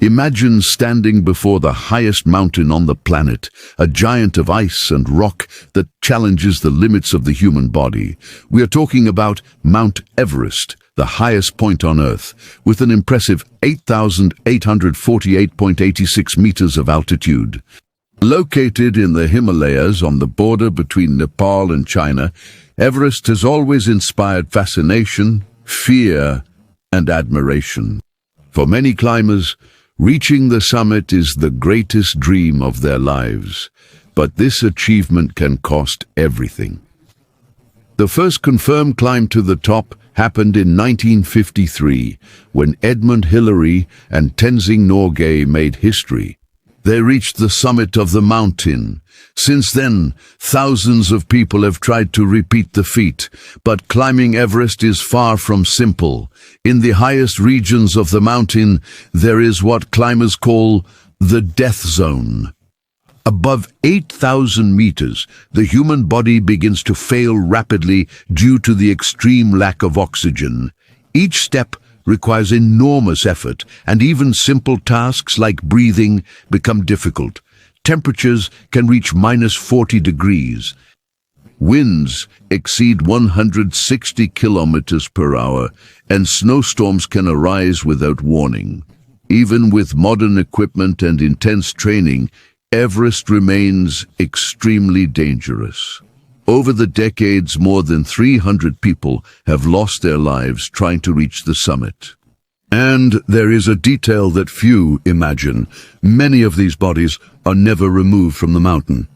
Imagine standing before the highest mountain on the planet, a giant of ice and rock that challenges the limits of the human body. We are talking about Mount Everest, the highest point on Earth, with an impressive 8,848.86 meters of altitude. Located in the Himalayas on the border between Nepal and China, Everest has always inspired fascination, fear, and admiration. For many climbers, reaching the summit is the greatest dream of their lives, but this achievement can cost everything. The first confirmed climb to the top happened in 1953, when Edmund Hillary and Tenzing Norgay made history. They reached the summit of the mountain. Since then, thousands of people have tried to repeat the feat, but climbing Everest is far from simple. In the highest regions of the mountain, there is what climbers call the death zone. Above 8,000 meters, the human body begins to fail rapidly due to the extreme lack of oxygen. Each step requires enormous effort, and even simple tasks like breathing become difficult. Temperatures can reach -40 degrees. Winds exceed 160 kilometers per hour, and snowstorms can arise without warning. Even with modern equipment and intense training, Everest remains extremely dangerous. Over the decades, more than 300 people have lost their lives trying to reach the summit. And there is a detail that few imagine. Many of these bodies are never removed from the mountain.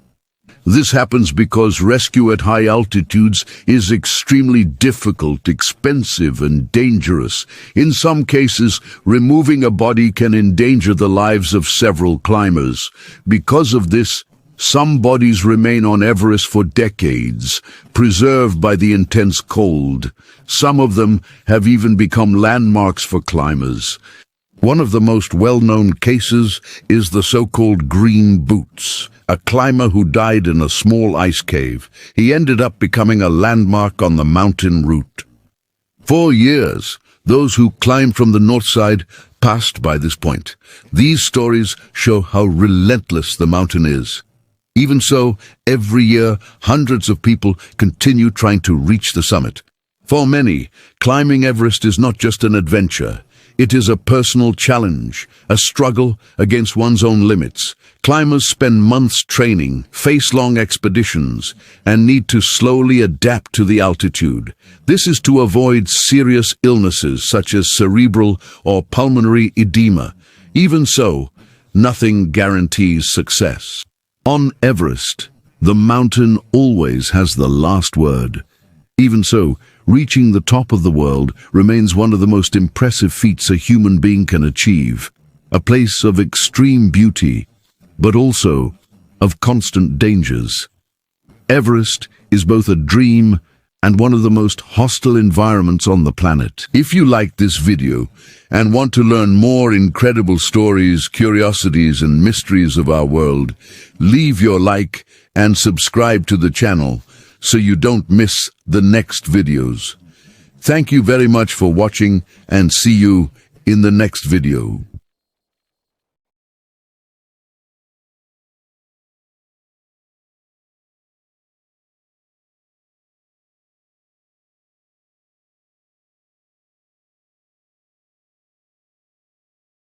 This happens because rescue at high altitudes is extremely difficult, expensive, and dangerous. In some cases, removing a body can endanger the lives of several climbers. Because of this, some bodies remain on Everest for decades, preserved by the intense cold. Some of them have even become landmarks for climbers. One of the most well-known cases is the so-called Green Boots, a climber who died in a small ice cave. He ended up becoming a landmark on the mountain route. For years, those who climbed from the north side passed by this point. These stories show how relentless the mountain is. Even so, every year, hundreds of people continue trying to reach the summit. For many, climbing Everest is not just an adventure. It is a personal challenge, a struggle against one's own limits. Climbers spend months training, face long expeditions, and need to slowly adapt to the altitude. This is to avoid serious illnesses such as cerebral or pulmonary edema. Even so, nothing guarantees success. On Everest, the mountain always has the last word. Even so, reaching the top of the world remains one of the most impressive feats a human being can achieve. A place of extreme beauty, but also of constant dangers. Everest is both a dream and one of the most hostile environments on the planet. If you liked this video and want to learn more incredible stories, curiosities, and mysteries of our world, leave your like and subscribe to the channel so you don't miss the next videos. Thank you very much for watching, and see you in the next video.